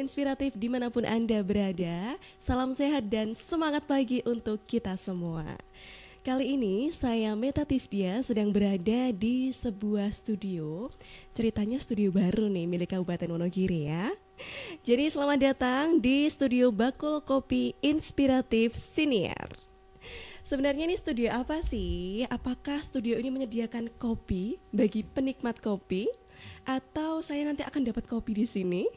inspiratif dimanapun Anda berada. Salam sehat dan semangat pagi untuk kita semua. Kali ini saya Meta Tisdia sedang berada di sebuah studio. Ceritanya studio baru nih milik Kabupaten Wonogiri ya. Jadi selamat datang di studio Bakul Kopi Inspiratif Siniar. Sebenarnya ini studio apa sih? Apakah studio ini menyediakan kopi bagi penikmat kopi? Atau saya nanti akan dapat kopi di sini?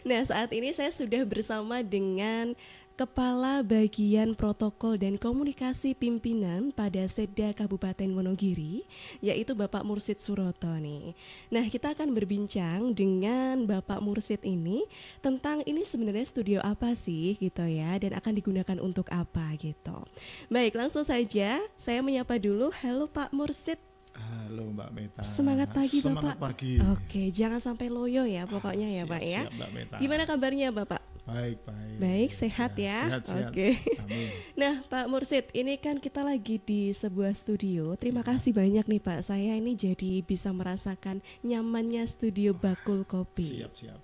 Nah, saat ini saya sudah bersama dengan Kepala Bagian Protokol dan Komunikasi Pimpinan pada Setda Kabupaten Wonogiri, yaitu Bapak Mursid Suroto nih. Nah, kita akan berbincang dengan Bapak Mursid ini tentang ini sebenarnya studio apa sih gitu ya, dan akan digunakan untuk apa gitu. Baik, langsung saja saya menyapa dulu. Halo Pak Mursid. Halo Mbak Meta. Semangat pagi Semangat Bapak. Pagi. Oke, jangan sampai loyo ya pokoknya ya Pak ya. Siap Mbak Meta. Gimana kabarnya Bapak? Baik. Baik, sehat ya. Sehat. Oke. Amin. Nah Pak Mursid, ini kan kita lagi di sebuah studio. Terima kasih banyak nih Pak. Saya ini jadi bisa merasakan nyamannya studio Bakul Kopi. Siap.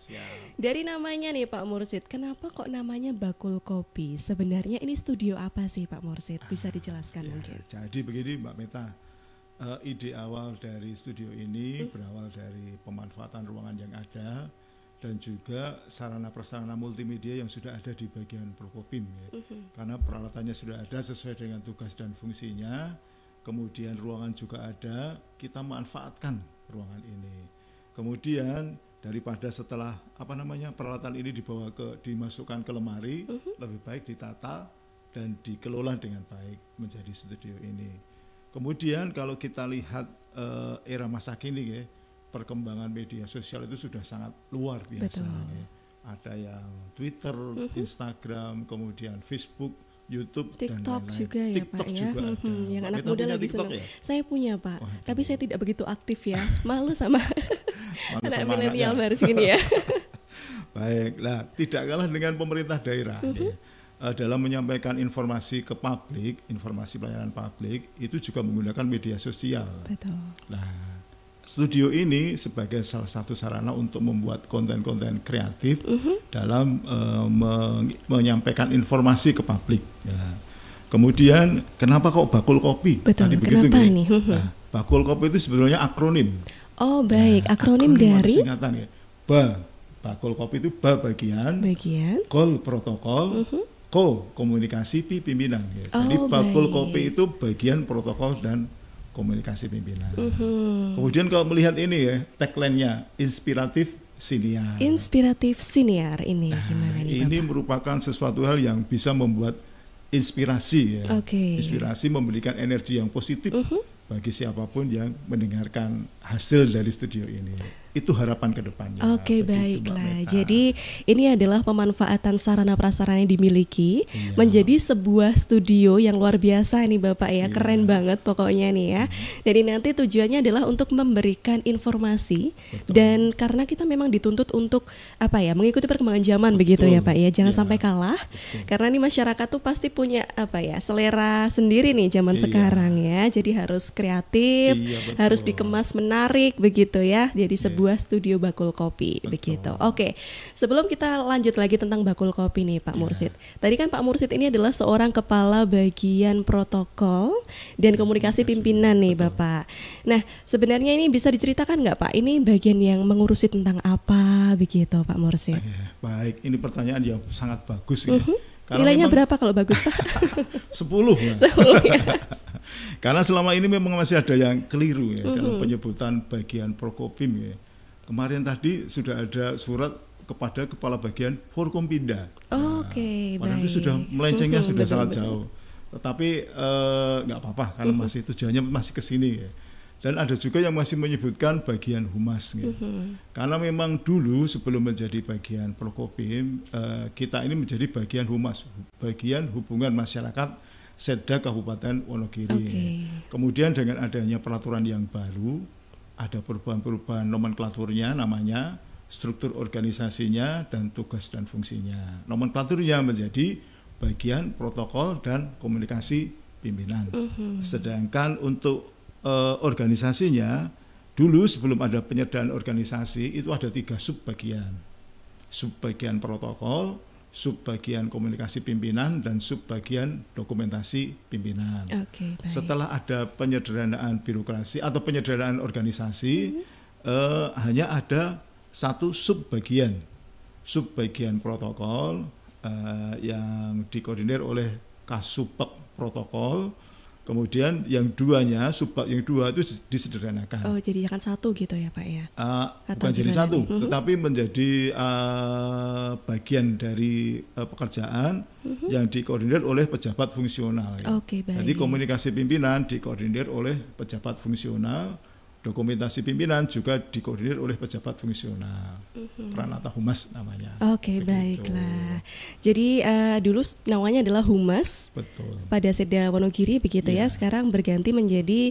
Dari namanya nih Pak Mursid, kenapa kok namanya Bakul Kopi? Sebenarnya ini studio apa sih Pak Mursid? Bisa dijelaskan mungkin? Jadi begini Mbak Meta. Ide awal dari studio ini berawal dari pemanfaatan ruangan yang ada dan juga sarana prasarana multimedia yang sudah ada di bagian Prokopim ya. Karena peralatannya sudah ada sesuai dengan tugas dan fungsinya, kemudian ruangan juga ada, kita manfaatkan ruangan ini. Kemudian daripada setelah peralatan ini dimasukkan ke lemari, lebih baik ditata dan dikelola dengan baik menjadi studio ini. Kemudian kalau kita lihat era masa kini ya, perkembangan media sosial itu sudah sangat luar biasa ya. Ada yang Twitter, Instagram, kemudian Facebook, YouTube, TikTok dan lain-lain. juga ya TikTok Pak ya. juga ada. Yang Mbak anak Meta muda punya lagi TikTok senang. ya? Saya punya Pak, Waduh. tapi saya tidak begitu aktif ya. Malu sama anak sama milenial anaknya. baru segini ya. Baiklah, tidak kalah dengan pemerintah daerah ya. Dalam menyampaikan informasi ke publik, informasi pelayanan publik itu juga menggunakan media sosial. Betul. Nah, studio ini sebagai salah satu sarana untuk membuat konten-konten kreatif dalam menyampaikan informasi ke publik. Ya. Kemudian, kenapa kok Bakul Kopi? Betul. Tadi begitu Kenapa nih? nih? Nah, Bakul Kopi itu sebetulnya akronim. Oh baik, Nah, akronim dari singkatan ya. Bakul Kopi itu bagian, kol protokol, ko komunikasi pimpinan. Ya. Jadi Bakul Kopi itu bagian protokol dan komunikasi pimpinan. Kemudian kalau melihat ini ya, tagline-nya inspiratif siniar. Inspiratif Siniar ini gimana nih Ini Bapak? merupakan sesuatu hal yang bisa membuat inspirasi ya. Inspirasi memberikan energi yang positif bagi siapapun yang mendengarkan hasil dari studio ini. Itu harapan ke depannya. Oke, baiklah. Jadi ini adalah pemanfaatan sarana prasarana yang dimiliki menjadi sebuah studio yang luar biasa nih Bapak ya. Keren banget pokoknya nih ya. Jadi nanti tujuannya adalah untuk memberikan informasi. Dan karena kita memang dituntut untuk mengikuti perkembangan zaman begitu ya Pak ya. Jangan sampai kalah. Karena nih masyarakat tuh pasti punya selera sendiri nih zaman sekarang ya. Jadi harus kreatif, harus dikemas menarik begitu ya. Jadi sebuah studio Bakul Kopi begitu. Oke, sebelum kita lanjut lagi tentang Bakul Kopi nih Pak Mursid. Tadi kan Pak Mursid ini adalah seorang kepala bagian protokol dan komunikasi pimpinan nih Bapak. Nah, sebenarnya ini bisa diceritakan nggak Pak? Ini bagian yang mengurusi tentang apa begitu Pak Mursid? Baik, ini pertanyaan yang sangat bagus ya. Nilainya berapa kalau bagus Pak? 10 ya. Karena selama ini memang masih ada yang keliru ya dalam penyebutan bagian Prokopim ya. Kemarin tadi sudah ada surat kepada Kepala Bagian Forkompinda. Padahal itu sudah melencengnya sudah sangat jauh. Tetapi nggak apa-apa karena masih tujuannya masih ke sini ya. Dan ada juga yang masih menyebutkan bagian humas ya. Karena memang dulu sebelum menjadi bagian Prokopim, kita ini menjadi bagian humas, bagian hubungan masyarakat Setda Kabupaten Wonogiri. Kemudian dengan adanya peraturan yang baru, ada perubahan-perubahan nomenklaturnya namanya, struktur organisasinya, dan tugas dan fungsinya. Nomenklaturnya menjadi bagian protokol dan komunikasi pimpinan. Sedangkan untuk organisasinya, dulu sebelum ada penyertaan organisasi, itu ada 3 sub bagian. subbagian protokol, subbagian komunikasi pimpinan, dan subbagian dokumentasi pimpinan. Oke, baik. Setelah ada penyederhanaan birokrasi atau penyederhanaan organisasi, hanya ada satu subbagian protokol yang dikoordinir oleh Kasubag Protokol. Kemudian yang duanya, subbag yang dua itu disederhanakan. Oh, jadi akan satu gitu ya Pak ya? Bukan jadi satu, tetapi menjadi bagian dari pekerjaan yang dikoordinir oleh pejabat fungsional. Oke, baik. Jadi komunikasi pimpinan dikoordinir oleh pejabat fungsional, dokumentasi pimpinan juga dikoordinir oleh pejabat fungsional. Pranata Humas namanya. Oke, baiklah. Jadi dulu namanya adalah Humas. Betul. Pada Seda Wonogiri begitu ya. Sekarang berganti menjadi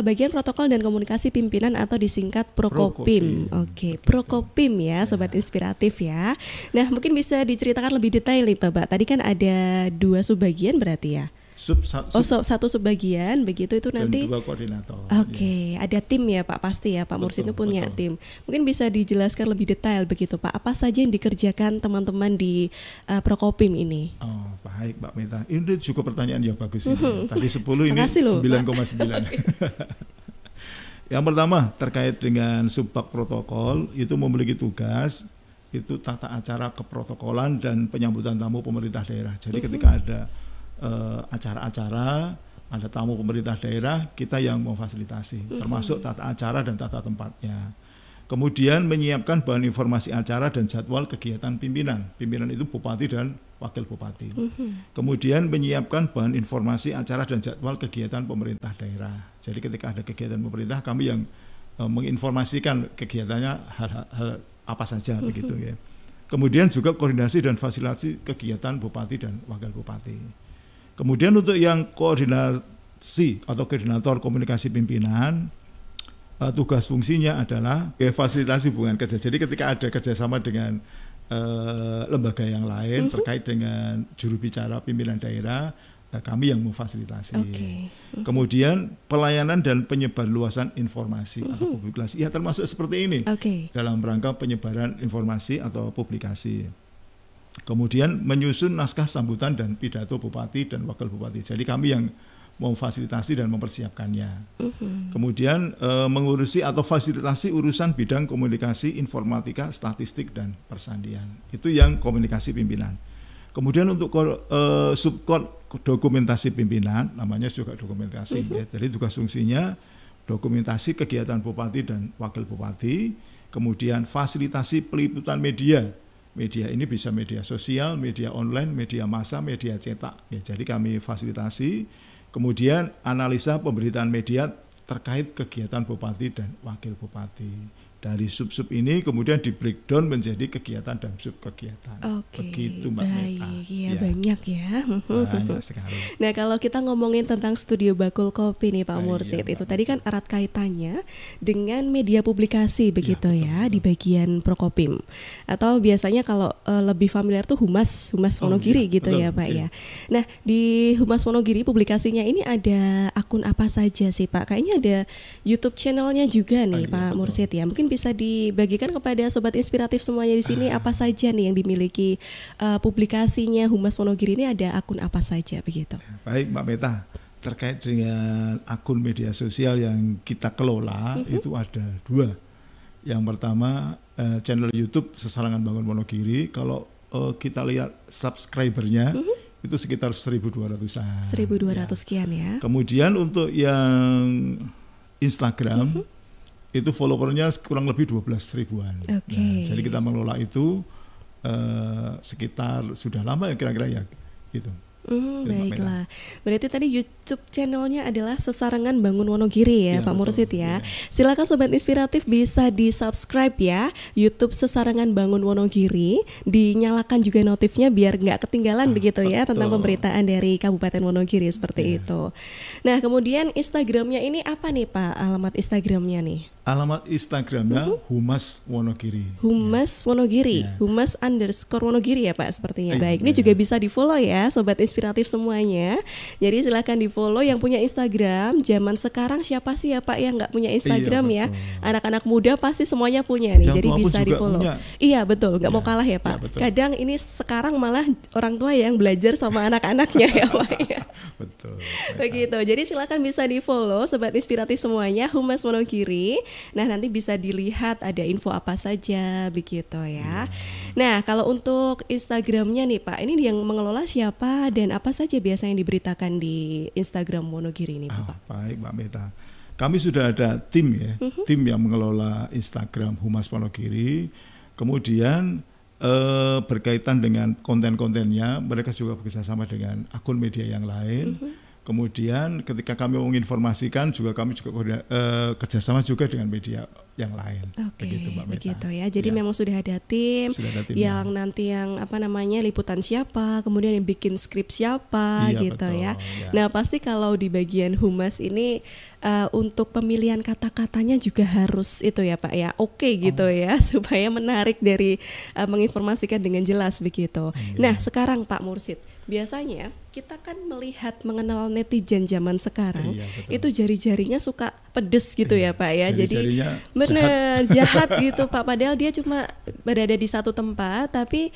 bagian protokol dan komunikasi pimpinan atau disingkat Prokopim. Oke, Prokopim ya, Sobat Inspiratif ya. Nah, mungkin bisa diceritakan lebih detail nih Bapak. Tadi kan ada 2 subbagian berarti ya? Satu subbagian begitu itu nanti. Dan 2 koordinator. Oke, ada tim ya Pak, pasti ya Pak Mursid itu punya tim. Mungkin bisa dijelaskan lebih detail begitu Pak. Apa saja yang dikerjakan teman-teman di Prokopim ini? Oh, baik Mbak Meta. Ini juga pertanyaan yang bagus ini. Tadi 10 ini 9,9. Yang pertama terkait dengan subbag protokol itu memiliki tugas itu tata acara keprotokolan dan penyambutan tamu pemerintah daerah. Jadi ketika ada acara-acara, ada tamu pemerintah daerah, kita yang memfasilitasi, termasuk tata acara dan tata tempatnya. Kemudian menyiapkan bahan informasi acara dan jadwal kegiatan pimpinan. Pimpinan itu bupati dan wakil bupati. Kemudian menyiapkan bahan informasi acara dan jadwal kegiatan pemerintah daerah. Jadi ketika ada kegiatan pemerintah, kami yang menginformasikan kegiatannya hal-hal apa saja begitu ya. Kemudian juga koordinasi dan fasilitasi kegiatan bupati dan wakil bupati. Kemudian untuk yang koordinasi atau koordinator komunikasi pimpinan, tugas fungsinya adalah fasilitasi hubungan kerja. Jadi ketika ada kerjasama dengan lembaga yang lain terkait dengan juru bicara pimpinan daerah, kami yang memfasilitasi. Kemudian pelayanan dan penyebarluasan informasi atau publikasi, ya termasuk seperti ini dalam rangka penyebaran informasi atau publikasi. Kemudian menyusun naskah sambutan dan pidato bupati dan wakil bupati. Jadi kami yang memfasilitasi dan mempersiapkannya. Kemudian mengurusi atau fasilitasi urusan bidang komunikasi, informatika, statistik, dan persandian. Itu yang komunikasi pimpinan. Kemudian untuk subkod dokumentasi pimpinan, namanya juga dokumentasi. Ya. Jadi tugas fungsinya dokumentasi kegiatan bupati dan wakil bupati. Kemudian fasilitasi peliputan media. Media ini bisa media sosial, media online, media massa, media cetak. Ya, jadi kami fasilitasi. Kemudian analisa pemberitaan media terkait kegiatan bupati dan wakil bupati. Dari sub-sub ini kemudian di breakdown menjadi kegiatan dan sub-kegiatan. Begitu Mbak Meta. Iya, banyak ya. Banyak sekali. Nah, kalau kita ngomongin tentang Studio Bakul Kopi nih Pak Mursid, itu tadi kan erat kaitannya dengan media publikasi begitu ya, di bagian Prokopim. Atau biasanya kalau lebih familiar tuh Humas Wonogiri gitu ya Pak ya. Nah, di Humas Wonogiri publikasinya ini ada akun apa saja sih Pak? Kayaknya ada YouTube channelnya juga nih Pak Mursid ya. Mungkin bisa dibagikan kepada Sobat Inspiratif semuanya di sini apa saja nih yang dimiliki publikasinya Humas Wonogiri ini, ada akun apa saja begitu? Baik Mbak Meta, terkait dengan akun media sosial yang kita kelola itu ada 2. Yang pertama channel YouTube Sesarangan Bangun Wonogiri. Kalau kita lihat subscribernya itu sekitar 1.200-an. 1.200 sekian ya. Kemudian untuk yang Instagram itu followernya kurang lebih 12.000-an. Nah, jadi kita mengelola itu sekitar sudah lama ya kira-kira ya gitu. Baiklah. Berarti tadi YouTube channelnya adalah Sesarangan Bangun Wonogiri ya, Pak Mursid ya. Silakan Sobat Inspiratif bisa di-subscribe ya YouTube Sesarangan Bangun Wonogiri, dinyalakan juga notifnya biar nggak ketinggalan begitu ya tentang pemberitaan dari Kabupaten Wonogiri seperti itu. Nah, kemudian Instagramnya ini apa nih Pak, alamat Instagramnya nih? Alamat Instagramnya Humas Wonogiri. Humas Wonogiri, Ya. Humas_Wonogiri ya Pak sepertinya. Baik, ini Ya. juga bisa di follow ya Sobat Inspiratif semuanya. Jadi silahkan di follow yang punya Instagram. Zaman sekarang siapa sih ya Pak yang nggak punya Instagram ya? betul. Anak-anak muda pasti semuanya punya nih. Yang Jadi tua pun bisa juga di follow. punya. Iya betul, nggak Ya. mau kalah ya Pak. Ya, betul. Kadang ini sekarang malah orang tua yang belajar sama anak-anaknya ya Pak ya. Betul. Begitu. Jadi silakan bisa di follow Sobat Inspiratif semuanya Humas Wonogiri. Nah nanti bisa dilihat ada info apa saja begitu ya. Nah kalau untuk Instagramnya nih Pak, ini yang mengelola siapa dan apa saja biasanya yang diberitakan di Instagram Wonogiri ini Pak? Baik Mbak Meta. Kami sudah ada tim ya, tim yang mengelola Instagram Humas Wonogiri. Kemudian berkaitan dengan konten-kontennya, mereka juga bekerjasama dengan akun media yang lain. Kemudian ketika kami menginformasikan juga kami juga kerjasama juga dengan media yang lain. Oke, Begitu Mbak Meta. begitu ya. Jadi Ya. memang sudah ada tim, Sudah ada tim, yang ya. nanti yang apa namanya liputan siapa, kemudian yang bikin skrip siapa Iya, gitu betul, ya. ya. Nah pasti kalau di bagian humas ini untuk pemilihan kata-katanya juga harus itu ya Pak ya, oke gitu ya supaya menarik dari menginformasikan dengan jelas begitu. Nah sekarang Pak Mursid, biasanya kita kan melihat mengenal netizen zaman sekarang, Iya, betul. itu jari-jarinya suka pedes gitu ya Pak ya. Jadi Jari-jarinya bener jahat gitu Pak, padahal dia cuma berada di satu tempat tapi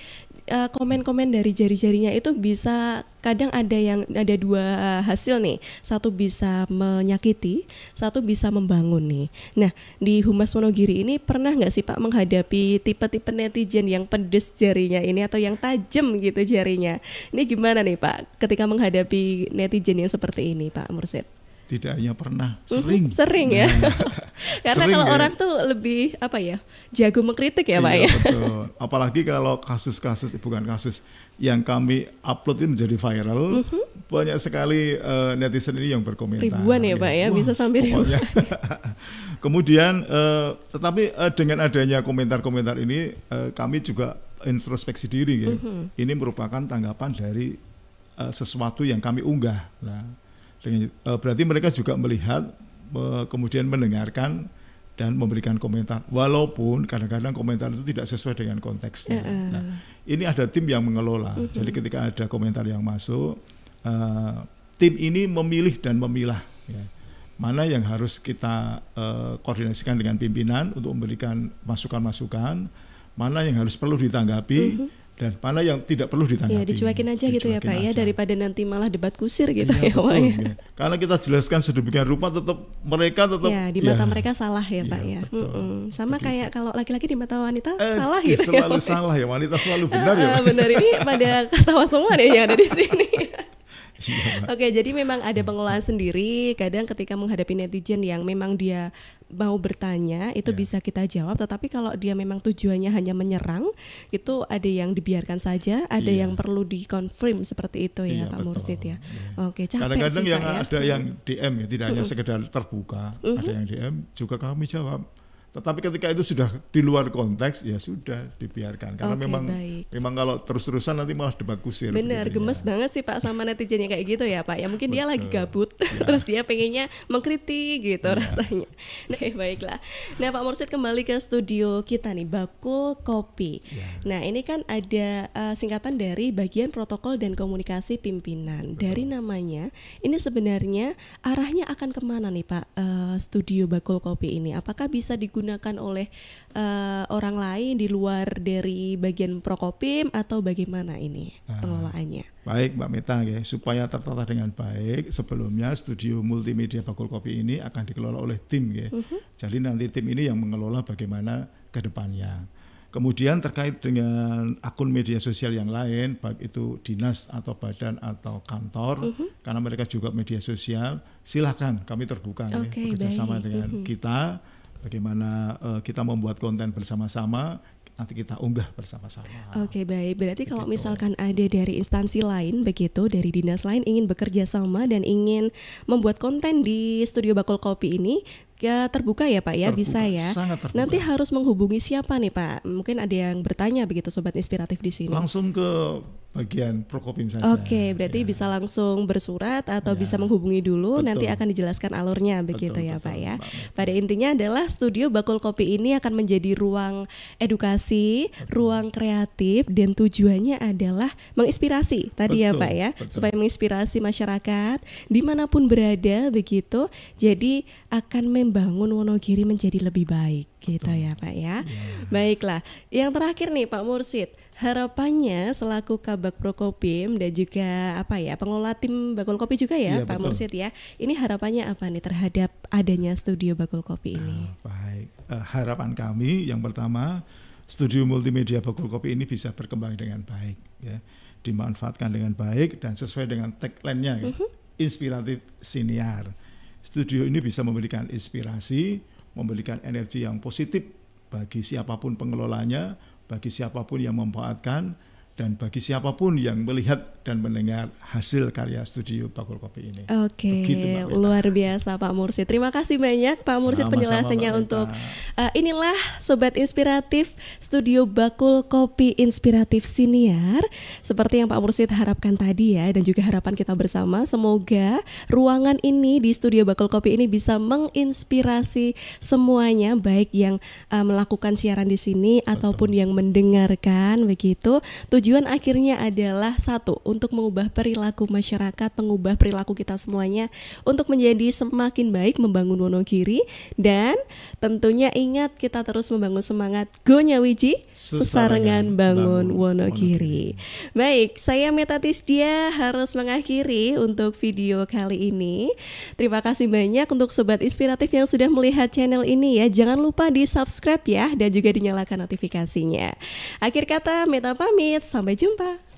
komen-komen dari jari-jarinya itu bisa kadang ada dua hasil nih, satu bisa menyakiti, satu bisa membangun nih. Nah di Humas Wonogiri ini pernah nggak sih Pak menghadapi tipe-tipe netizen yang pedes jarinya ini atau yang tajam gitu jarinya? Ini gimana nih Pak ketika menghadapi netizen yang seperti ini Pak Mursid? tidak hanya pernah, sering. Sering ya. Nah, Karena sering kalau ya. orang tuh lebih apa ya, jago mengkritik ya Pak ya. Iya, betul. Apalagi kalau kasus-kasus, bukan kasus yang kami upload itu menjadi viral, banyak sekali netizen ini yang berkomentar. Ribuan ya Pak ya, Wah, bisa sampai ribuan. pokoknya. Kemudian tetapi dengan adanya komentar-komentar ini kami juga introspeksi diri ya. Ini merupakan tanggapan dari sesuatu yang kami unggah. Nah, berarti mereka juga melihat, kemudian mendengarkan dan memberikan komentar, walaupun kadang-kadang komentar itu tidak sesuai dengan konteksnya. Nah, ini ada tim yang mengelola. Jadi ketika ada komentar yang masuk, tim ini memilih dan memilah ya, mana yang harus kita koordinasikan dengan pimpinan untuk memberikan masukan-masukan, mana yang harus perlu ditanggapi, dan mana yang tidak perlu ditanggapi. Ya dicuekin aja gitu ya Pak ya, daripada nanti malah debat kusir gitu ya Iya, Pak betul, ya. ya. Karena kita jelaskan sedemikian rupa mereka tetap Ya di mata mereka salah ya Pak ya. betul. Sama Betul. kayak kalau laki-laki di mata wanita salah gitu selalu ya. salah ya, wanita selalu benar ya Pak. Benar, ini pada ketawa semua deh yang ada di sini. Iya, Pak. Oke, jadi memang ada pengelolaan sendiri. Kadang ketika menghadapi netizen yang memang dia mau bertanya, itu bisa kita jawab. Tetapi kalau dia memang tujuannya hanya menyerang, itu ada yang dibiarkan saja, ada yang perlu dikonfirm seperti itu ya Iya, Pak betul. Mursid ya. Iya. Oke, capek Kadang-kadang sih yang Pak ya. ada yang DM ya, tidak hanya sekedar terbuka, ada yang DM juga kami jawab. Tetapi ketika itu sudah di luar konteks, ya sudah dibiarkan. Karena Oke, baik. memang kalau terus-terusan nanti malah debat kusir. Benar, begitu, gemes ya. banget sih Pak sama netizennya kayak gitu ya Pak. Ya mungkin dia lagi Betul. gabut, terus dia pengennya mengkritik gitu rasanya. Nah baiklah. Nah Pak Mursid kembali ke studio kita nih, Bakul Kopi. Nah ini kan ada singkatan dari bagian protokol dan komunikasi pimpinan. Dari namanya, ini sebenarnya arahnya akan kemana nih Pak studio Bakul Kopi ini? Apakah bisa digunakan oleh orang lain di luar dari bagian Prokopim atau bagaimana ini pengelolaannya? Baik Mbak Meta ya, supaya tertata dengan baik, sebelumnya studio multimedia Bakul Kopi ini akan dikelola oleh tim ya. Jadi nanti tim ini yang mengelola bagaimana ke depannya. Kemudian terkait dengan akun media sosial yang lain, baik itu dinas atau badan atau kantor, karena mereka juga media sosial, silakan kami terbuka ya, bekerjasama dengan kita, bagaimana kita membuat konten bersama-sama, nanti kita unggah bersama-sama. Oke, baik. Berarti kalau Begitu. misalkan ada dari instansi lain begitu, dari dinas lain ingin bekerja sama dan ingin membuat konten di studio Bakul Kopi ini, ya terbuka ya Pak ya, terbuka, bisa ya. sangat terbuka. Nanti harus menghubungi siapa nih Pak? Mungkin ada yang bertanya begitu Sobat Inspiratif di sini. Langsung ke bagian Prokopim saja. Oke, berarti bisa langsung bersurat atau bisa menghubungi dulu, nanti akan dijelaskan alurnya begitu ya Pak ya. Pada intinya adalah Studio Bakul Kopi ini akan menjadi ruang edukasi, ruang kreatif, dan tujuannya adalah menginspirasi tadi ya Pak ya, supaya menginspirasi masyarakat dimanapun berada begitu. Jadi akan membangun Wonogiri menjadi lebih baik gitu ya Pak ya. Baiklah, yang terakhir nih Pak Mursid, harapannya selaku Kabak Prokopim dan juga pengelola tim Bakul Kopi juga ya Pak Mursid ya. Ini harapannya apa nih terhadap adanya Studio Bakul Kopi ini? Baik, harapan kami yang pertama, studio multimedia Bakul Kopi ini bisa berkembang dengan baik ya, dimanfaatkan dengan baik dan sesuai dengan tagline-nya ya, inspiratif siniar. Studio ini bisa memberikan inspirasi, memberikan energi yang positif bagi siapapun pengelolanya, bagi siapapun yang memanfaatkan, dan bagi siapapun yang melihat dan mendengar hasil karya Studio Bakul Kopi ini. Oke, luar biasa Pak Mursid. Terima kasih banyak Pak Mursid penjelasannya untuk inilah Sobat Inspiratif Studio Bakul Kopi Inspiratif Siniar. Seperti yang Pak Mursid harapkan tadi ya, dan juga harapan kita bersama, semoga ruangan ini di Studio Bakul Kopi ini bisa menginspirasi semuanya, baik yang melakukan siaran di sini ataupun yang mendengarkan begitu. Tujuan akhirnya adalah satu, untuk mengubah perilaku masyarakat, mengubah perilaku kita semuanya untuk menjadi semakin baik membangun Wonogiri, dan tentunya ingat kita terus membangun semangat Go Nyawiji sesarengan bangun Wonogiri. Baik, saya Meta Tisdia harus mengakhiri untuk video kali ini. Terima kasih banyak untuk Sobat Inspiratif yang sudah melihat channel ini ya. Jangan lupa di subscribe ya, dan juga dinyalakan notifikasinya. Akhir kata, Meta pamit. Sampai jumpa.